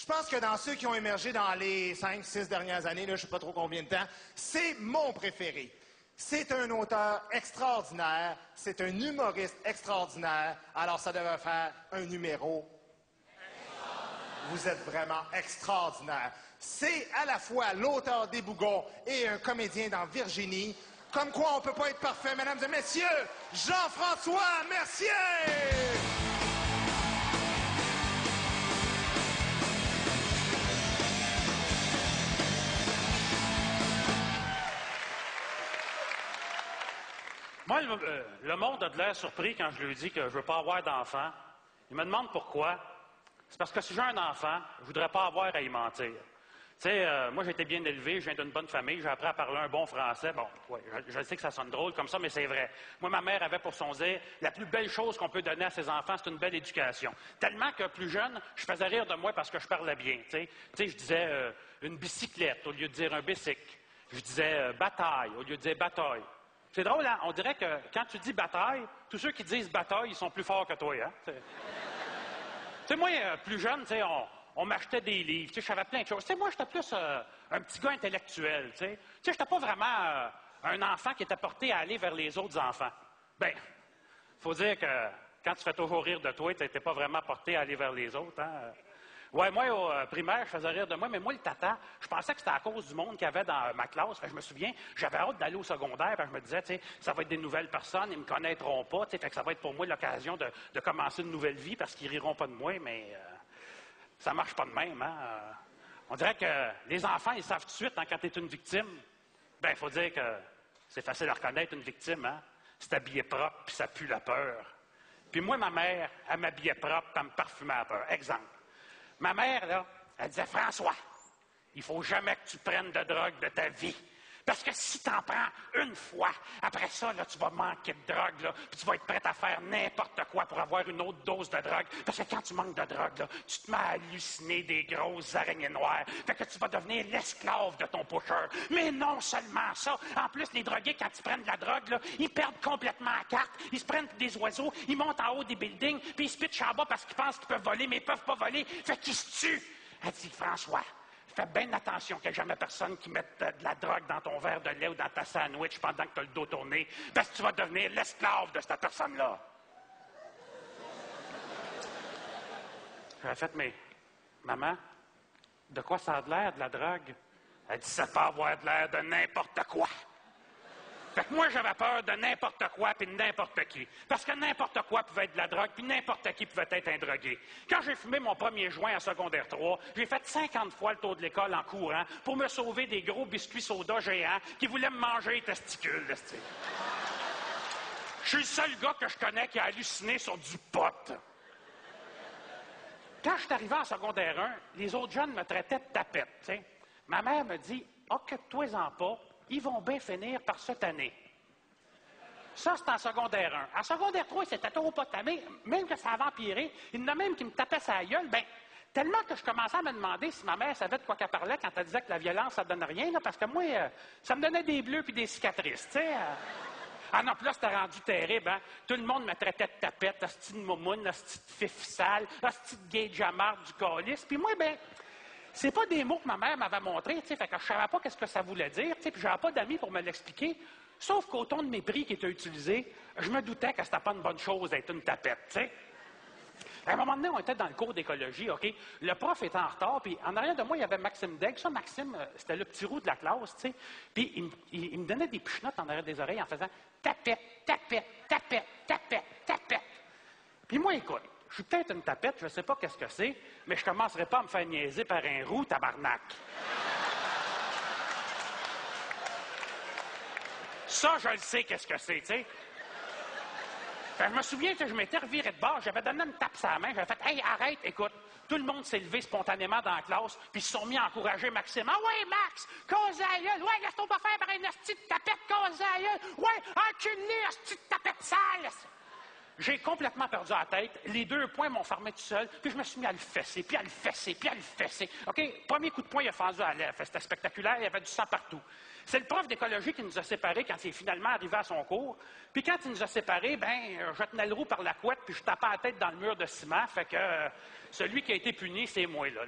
Je pense que dans ceux qui ont émergé dans les 5-6 dernières années, là, je ne sais pas trop combien de temps, c'est mon préféré. C'est un auteur extraordinaire, c'est un humoriste extraordinaire, alors ça devrait faire un numéro. Vous êtes vraiment extraordinaire. C'est à la fois l'auteur des Bougons et un comédien dans Virginie. Comme quoi on ne peut pas être parfait, mesdames et messieurs, Jean-François Mercier! Moi, le monde a de l'air surpris quand je lui dis que je ne veux pas avoir d'enfant. Il me demande pourquoi. C'est parce que si j'ai un enfant, je ne voudrais pas avoir à y mentir. Tu sais, moi, j'ai été bien élevé, je viens d'une bonne famille, j'ai appris à parler un bon français. Bon, ouais, je sais que ça sonne drôle comme ça, mais c'est vrai. Moi, ma mère avait pour son dire, la plus belle chose qu'on peut donner à ses enfants, c'est une belle éducation. Tellement que plus jeune, je faisais rire de moi parce que je parlais bien. Tu sais, je disais une bicyclette au lieu de dire un bicycle. Je disais bataille au lieu de dire bataille. C'est drôle, hein? On dirait que quand tu dis bataille, tous ceux qui disent bataille, ils sont plus forts que toi, hein? Tu sais, moi, plus jeune, tu sais, on m'achetait des livres, tu sais, je savais plein de choses. Tu sais, moi, j'étais plus un petit gars intellectuel, tu sais. Tu sais, j'étais pas vraiment un enfant qui était porté à aller vers les autres enfants. Ben, faut dire que quand tu fais toujours rire de toi, tu n'étais pas vraiment porté à aller vers les autres, hein? Ouais, moi, au primaire, je faisais rire de moi, mais moi, le tata, je pensais que c'était à cause du monde qu'il y avait dans ma classe. Fait que je me souviens, j'avais hâte d'aller au secondaire, puis je me disais, tu sais, ça va être des nouvelles personnes, ils me connaîtront pas, tu sais, fait que ça va être pour moi l'occasion de commencer une nouvelle vie parce qu'ils riront pas de moi, mais ça marche pas de même, hein. On dirait que les enfants, ils savent tout de suite, hein, quand tu es une victime. Ben, il faut dire que c'est facile à reconnaître une victime, hein. C'est habillé propre, puis ça pue la peur. Puis moi, ma mère, elle m'habillait propre, puis elle me parfumait à peur. Exemple. Ma mère, là, elle disait, François, il faut jamais que tu prennes de drogue de ta vie. Parce que si tu en prends une fois, après ça, là, tu vas manquer de drogue, là, puis tu vas être prêt à faire n'importe quoi pour avoir une autre dose de drogue. Parce que quand tu manques de drogue, là, tu te mets à halluciner des grosses araignées noires. Fait que tu vas devenir l'esclave de ton pusher. Mais non seulement ça, en plus, les drogués, quand ils prennent de la drogue, là, ils perdent complètement la carte, ils se prennent pour des oiseaux, ils montent en haut des buildings, puis ils se pitchent en bas parce qu'ils pensent qu'ils peuvent voler, mais ils peuvent pas voler. Fait qu'ils se tuent. Elle dit, François, fais bien attention qu'il n'y ait jamais personne qui mette de la drogue dans ton verre de lait ou dans ta sandwich pendant que tu as le dos tourné, parce que tu vas devenir l'esclave de cette personne-là. J'aurais fait, mais, maman, de quoi ça a de l'air, de la drogue? Elle dit, ça peut avoir de l'air de n'importe quoi. Fait que moi, j'avais peur de n'importe quoi puis de n'importe qui. Parce que n'importe quoi pouvait être de la drogue puis n'importe qui pouvait être un drogué. Quand j'ai fumé mon premier joint en secondaire 3, j'ai fait 50 fois le tour de l'école en courant pour me sauver des gros biscuits soda géants qui voulaient me manger les testicules. Je suis le seul gars que je connais qui a halluciné sur du pot. Quand je suis arrivé en secondaire 1, les autres jeunes me traitaient de tapette. T'sais. Ma mère me dit, occupe-toi-en pas. Ils vont bien finir par se tanner. Ça, c'est en secondaire 1. En secondaire 3, c'était trop pas tanné, même que ça avait empiré. Il y en a même qui me tapaient sa gueule. Ben, tellement que je commençais à me demander si ma mère savait de quoi qu'elle parlait quand elle disait que la violence, ça donne rien, là, parce que moi, ça me donnait des bleus puis des cicatrices, tu sais. Ah non, puis là, c'était rendu terrible, hein. Tout le monde me traitait de tapette, hostie de moumoune, hostie de fif sale, hostie de gay de jamard du calice. Puis moi, ben, c'est pas des mots que ma mère m'avait montrés, tu sais, fait que je savais pas qu'est-ce que ça voulait dire, tu sais, puis j'avais pas d'amis pour me l'expliquer. Sauf qu'au ton de mépris qui était utilisé, je me doutais que c'était pas une bonne chose d'être une tapette, tu sais. À un moment donné, on était dans le cours d'écologie, OK? Le prof était en retard, puis en arrière de moi, il y avait Maxime Degg. Ça, Maxime, c'était le petit roux de la classe, tu sais. Puis il me donnait des pichenottes en arrière des oreilles en faisant « tapette, tapette, tapette, tapette, tapette ». Puis moi, écoute, je suis peut-être une tapette, je sais pas qu'est-ce que c'est, mais je commencerai pas à me faire niaiser par un roux, tabarnak. Ça, je le sais qu'est-ce que c'est, tu sais. Fait que je me souviens que je m'étais reviré de bord, j'avais donné une tape sur la main, j'avais fait « Hey, arrête, écoute ». Tout le monde s'est levé spontanément dans la classe, puis ils se sont mis à encourager Maxime. « Ah ouais, Max, cause à gueule, ouais, laisse-toi pas faire par une hostie de tapette, cause à gueule, ouais, enculé, hostie de tapette sale ». J'ai complètement perdu la tête, les 2 poings m'ont fermé tout seul, puis je me suis mis à le fesser, puis à le fesser, puis à le fesser. OK, premier coup de poing, il a fendu à la lèvre, c'était spectaculaire, il y avait du sang partout. C'est le prof d'écologie qui nous a séparés quand il est finalement arrivé à son cours. Puis quand il nous a séparés, je tenais le roux par la couette, puis je tapais la tête dans le mur de ciment. Fait que celui qui a été puni, c'est moi, là.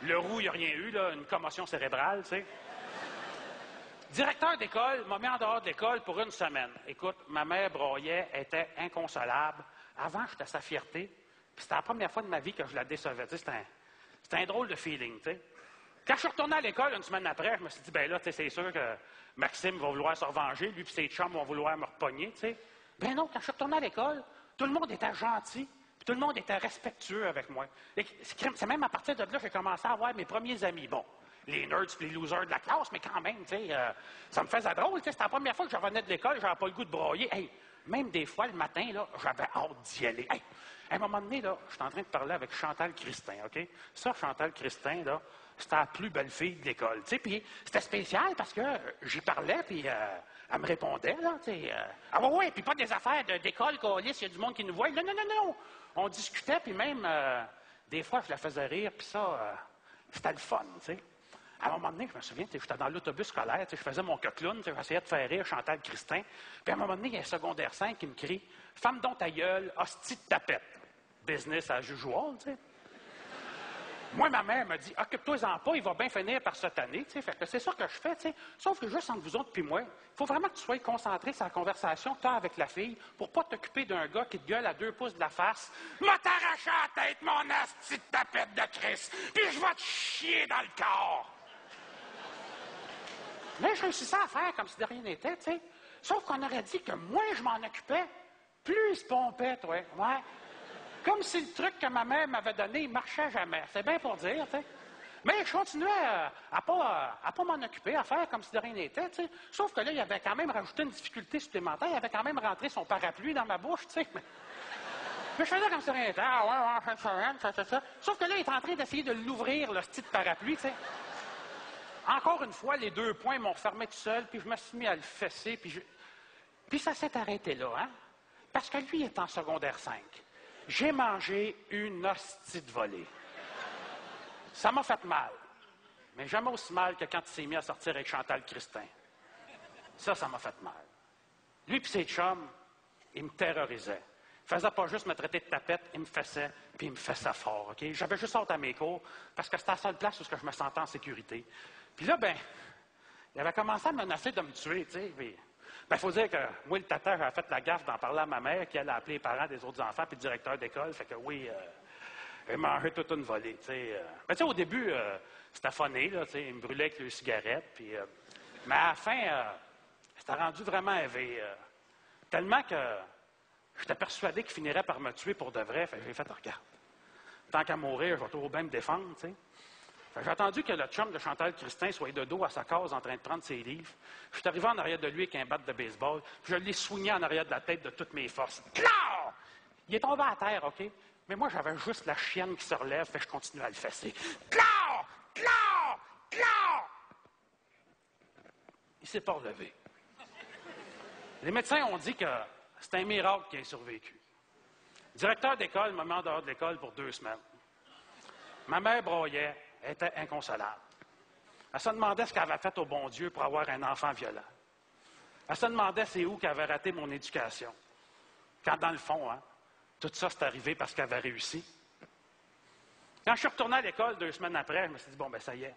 Le roux, il n'y a rien eu, là, une commotion cérébrale, tu sais. Directeur d'école m'a mis en dehors de l'école pour une semaine. Écoute, ma mère broyait, était inconsolable. Avant, j'étais sa fierté. Puis c'était la première fois de ma vie que je la décevais. Tu sais, c'était un drôle de feeling, tu sais. Quand je suis retourné à l'école une semaine après, je me suis dit, ben là, tu sais, c'est sûr que Maxime va vouloir se revenger, lui et ses chums vont vouloir me repogner, tu sais. Ben non, quand je suis retourné à l'école, tout le monde était gentil, puis tout le monde était respectueux avec moi. Et c'est même à partir de là que j'ai commencé à avoir mes premiers amis. Bon, les nerds et les losers de la classe, mais quand même, tu sais, ça me faisait drôle, tu sais. C'était la première fois que je revenais de l'école, j'avais pas le goût de broyer. Hey, même des fois, le matin, là, j'avais hâte d'y aller. Hey, à un moment donné, là, je suis en train de parler avec Chantal Christin, OK? Ça, Chantal Christin, là, c'était la plus belle fille de l'école, tu sais. Puis c'était spécial parce que j'y parlais, puis elle me répondait, là, tu sais. Ah ouais, puis pas des affaires d'école, câlisse, il y a du monde qui nous voit. Non, non, non, non. On discutait, puis même, des fois, je la faisais rire, puis ça, c'était le fun, tu sais. À un moment donné, je me souviens, j'étais dans l'autobus scolaire, je faisais mon coqueloune, j'essayais de faire rire Chantal Christin. Puis à un moment donné, il y a un secondaire 5 qui me crie « Femme dont ta gueule, hostie de tapette. » Business as usual, tu sais. Moi, ma mère me dit « Occupe-toi-en pas, il va bien finir par cette année. » Fait que c'est ça que je fais, tu sais. Sauf que juste entre vous autres puis moi, il faut vraiment que tu sois concentré sur la conversation que tu as avec la fille pour pas t'occuper d'un gars qui te gueule à 2 pouces de la face. « M'a t'arraché la tête, mon asti de tapette de Christ, puis je vais te chier dans le corps. » Mais je réussissais à faire comme si de rien n'était, tu sais. Sauf qu'on aurait dit que moins je m'en occupais, plus il se pompait, toi. Ouais. Comme si le truc que ma mère m'avait donné, il marchait jamais. C'est bien pour dire, tu sais. Mais je continuais à pas m'en occuper, à faire comme si de rien n'était, tu sais. Sauf que là, il avait quand même rajouté une difficulté supplémentaire. Il avait quand même rentré son parapluie dans ma bouche, tu sais. Mais je faisais comme si de rien n'était. Ah ouais, ça. Sauf que là, il est en train d'essayer de l'ouvrir, le petit parapluie, tu sais. Encore une fois, les 2 poings m'ont fermé tout seul, puis je me suis mis à le fesser, puis ça s'est arrêté là, hein? Parce que lui est en secondaire 5. J'ai mangé une hostie de volée. Ça m'a fait mal. Mais jamais aussi mal que quand il s'est mis à sortir avec Chantal Christin. Ça m'a fait mal. Lui et ses chums, ils me terrorisaient. Il ne faisait pas juste me traiter de tapette, il me fessait, puis il me fessait fort, OK? J'avais juste hâte à mes cours, parce que c'était la seule place où je me sentais en sécurité. Puis là, il avait commencé à me menacer de me tuer, tu sais. Il faut dire que moi, le tata, j'avais fait la gaffe d'en parler à ma mère, qui allait appeler les parents des autres enfants, puis le directeur d'école. Fait que oui, il mangeait toute une volée, tu sais. Mais tu sais, au début, c'était funné, là, tu sais. Il me brûlait avec le cigarette, puis... mais à la fin, c'était rendu vraiment éveillé. Tellement que j'étais persuadé qu'il finirait par me tuer pour de vrai. Fait que j'ai fait, regarde, tant qu'à mourir, je vais toujours bien me défendre, tu sais. J'ai attendu que le chum de Chantal Christin soit de dos à sa case en train de prendre ses livres. Je suis arrivé en arrière de lui avec un bat de baseball, puis je l'ai soigné en arrière de la tête de toutes mes forces. Clac! Il est tombé à terre, OK? Mais moi, j'avais juste la chienne qui se relève, fait que je continue à le fesser. Clac! Clac! Clac! Il s'est pas relevé. Les médecins ont dit que c'est un miracle qu'il ait survécu. Le directeur d'école m'a mis en dehors de l'école pour 2 semaines. Ma mère broyait. Elle était inconsolable. Elle se demandait ce qu'elle avait fait au bon Dieu pour avoir un enfant violent. Elle se demandait c'est où qu'elle avait raté mon éducation. Quand, dans le fond, hein, tout ça, c'est arrivé parce qu'elle avait réussi. Quand je suis retourné à l'école 2 semaines après, je me suis dit, bon, ça y est,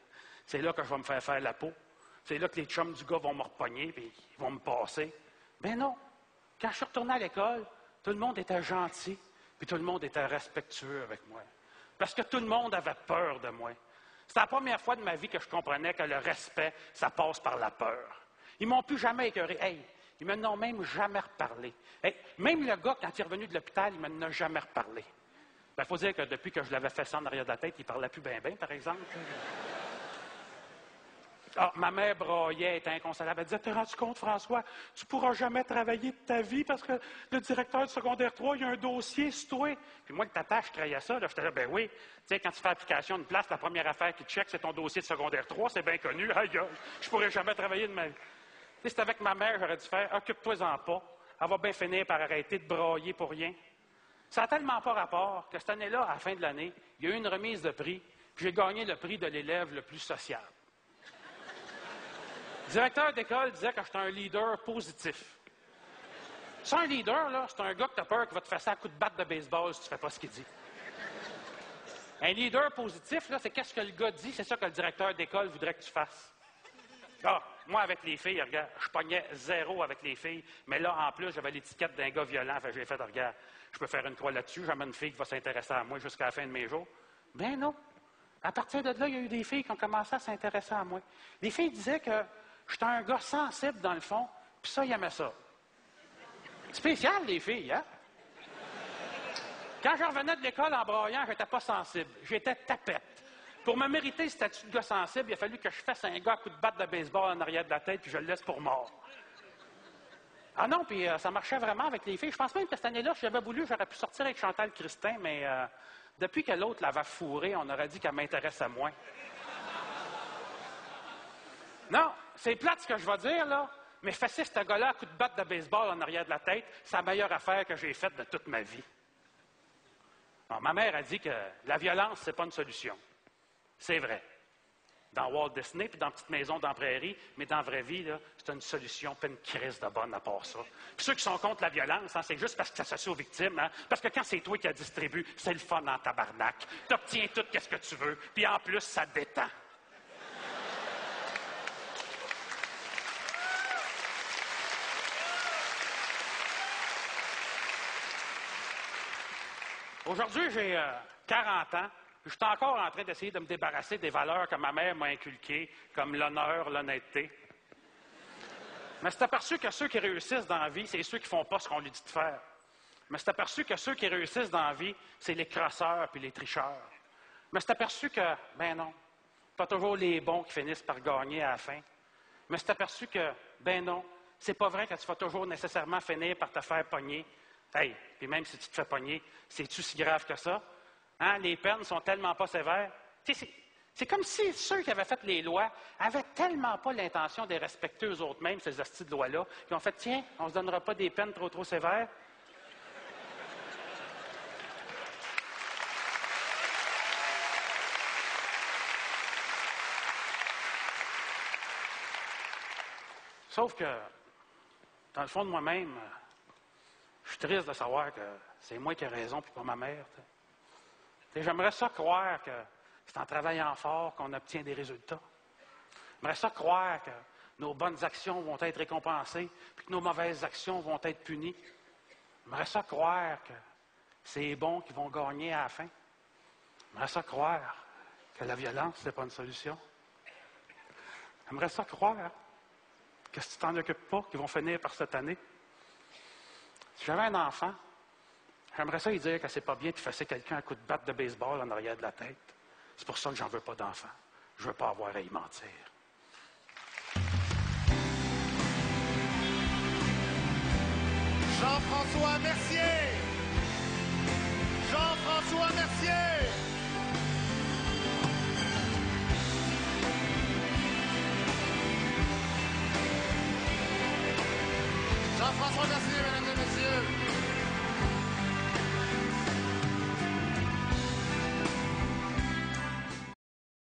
c'est là que je vais me faire la peau. C'est là que les chums du gars vont me repogner et ils vont me passer. Mais non. Quand je suis retourné à l'école, tout le monde était gentil puis tout le monde était respectueux avec moi. Parce que tout le monde avait peur de moi. C'était la première fois de ma vie que je comprenais que le respect, ça passe par la peur. Ils m'ont plus jamais écœuré. Hey, ils me n'ont même jamais reparlé. Hey, même le gars, quand il est revenu de l'hôpital, il ne m'en a jamais reparlé. Il faut dire que depuis que je l'avais fait ça en arrière de la tête, il ne parlait plus bien, par exemple. Ah, ma mère broyait, elle était inconsolable. Elle disait, t'es rendu compte, François, tu ne pourras jamais travailler de ta vie parce que le directeur du secondaire 3, il y a un dossier sur toi. Puis moi, le tata, je croyais ça. J'étais là, ben oui. Tu sais, quand tu fais application d'une place, la première affaire qui check, c'est ton dossier de secondaire 3, c'est bien connu. Aïe, je ne pourrais jamais travailler de ma vie. Tu sais, c'est avec ma mère, j'aurais dû faire, occupe-toi-en pas. Elle va bien finir par arrêter de broyer pour rien. Ça n'a tellement pas rapport que cette année-là, à la fin de l'année, il y a eu une remise de prix, puis j'ai gagné le prix de l'élève le plus social. Le directeur d'école disait que j'étais un leader positif. C'est un leader, là, c'est un gars que t'as peur qu'il va te faire ça à coup de batte de baseball si tu fais pas ce qu'il dit. Un leader positif, là, c'est qu'est-ce que le gars dit, c'est ça que le directeur d'école voudrait que tu fasses. Ah, moi, avec les filles, regarde, je pognais 0 avec les filles, mais là, en plus, j'avais l'étiquette d'un gars violent, fait que j'ai fait, regarde, je peux faire une croix là-dessus, j'amène une fille qui va s'intéresser à moi jusqu'à la fin de mes jours. Ben non. À partir de là, il y a eu des filles qui ont commencé à s'intéresser à moi. Les filles disaient que j'étais un gars sensible, dans le fond, puis ça, ils aimaient ça. Spécial, les filles, hein? Quand je revenais de l'école en braillant, j'étais pas sensible. J'étais tapette. Pour me mériter le statut de gars sensible, il a fallu que je fasse un gars à coup de batte de baseball en arrière de la tête, puis je le laisse pour mort. Ah non, puis ça marchait vraiment avec les filles. Je pense même que cette année-là, si j'avais voulu, j'aurais pu sortir avec Chantal Christin, mais depuis que l'autre l'avait fourré, on aurait dit qu'elle m'intéressait moins. Non, c'est plate ce que je vais dire, là, mais fesser ce gars-là à coup de batte de baseball en arrière de la tête, c'est la meilleure affaire que j'ai faite de toute ma vie. Alors, ma mère a dit que la violence, c'est pas une solution. C'est vrai. Dans Walt Disney, puis dans Petite Maison dans la Prairie, mais dans la vraie vie, là, c'est une solution, pas une crise de bonne à part ça. Puis ceux qui sont contre la violence, hein, c'est juste parce que ça s'associe aux victimes. Hein, parce que quand c'est toi qui la distribue, c'est le fun en tabarnak. Tu obtiens tout ce que tu veux, puis en plus, ça te détend. Aujourd'hui, j'ai 40 ans. Je suis encore en train d'essayer de me débarrasser des valeurs que ma mère m'a inculquées, comme l'honneur, l'honnêteté. Mais c'est aperçu que ceux qui réussissent dans la vie, c'est ceux qui ne font pas ce qu'on lui dit de faire. Mais c'est aperçu que ceux qui réussissent dans la vie, c'est les crosseurs puis les tricheurs. Mais c'est aperçu que, ben non, pas toujours les bons qui finissent par gagner à la fin. Mais c'est aperçu que, ben non, c'est pas vrai que tu vas toujours nécessairement finir par te faire pogner. Hey, puis même si tu te fais pogner, c'est-tu si grave que ça? Hein? Les peines sont tellement pas sévères. C'est comme si ceux qui avaient fait les lois avaient tellement pas l'intention de les respecter eux autres mêmes, ces hosties de lois-là, qu'ils ont fait, tiens, on ne se donnera pas des peines trop sévères. Sauf que, dans le fond de moi-même, je suis triste de savoir que c'est moi qui ai raison, puis pas ma mère. J'aimerais ça croire que c'est en travaillant fort qu'on obtient des résultats. J'aimerais ça croire que nos bonnes actions vont être récompensées, puis que nos mauvaises actions vont être punies. J'aimerais ça croire que c'est les bons qui vont gagner à la fin. J'aimerais ça croire que la violence, ce n'est pas une solution. J'aimerais ça croire que si tu t'en occupes pas, qu'ils vont finir par cette année. Si j'avais un enfant, j'aimerais ça lui dire que c'est pas bien de fesser quelqu'un à coup de batte de baseball en arrière de la tête. C'est pour ça que j'en veux pas d'enfant. Je veux pas avoir à y mentir. Jean-François Mercier! Jean-François Mercier! Jean-François Mercier, mesdames et messieurs!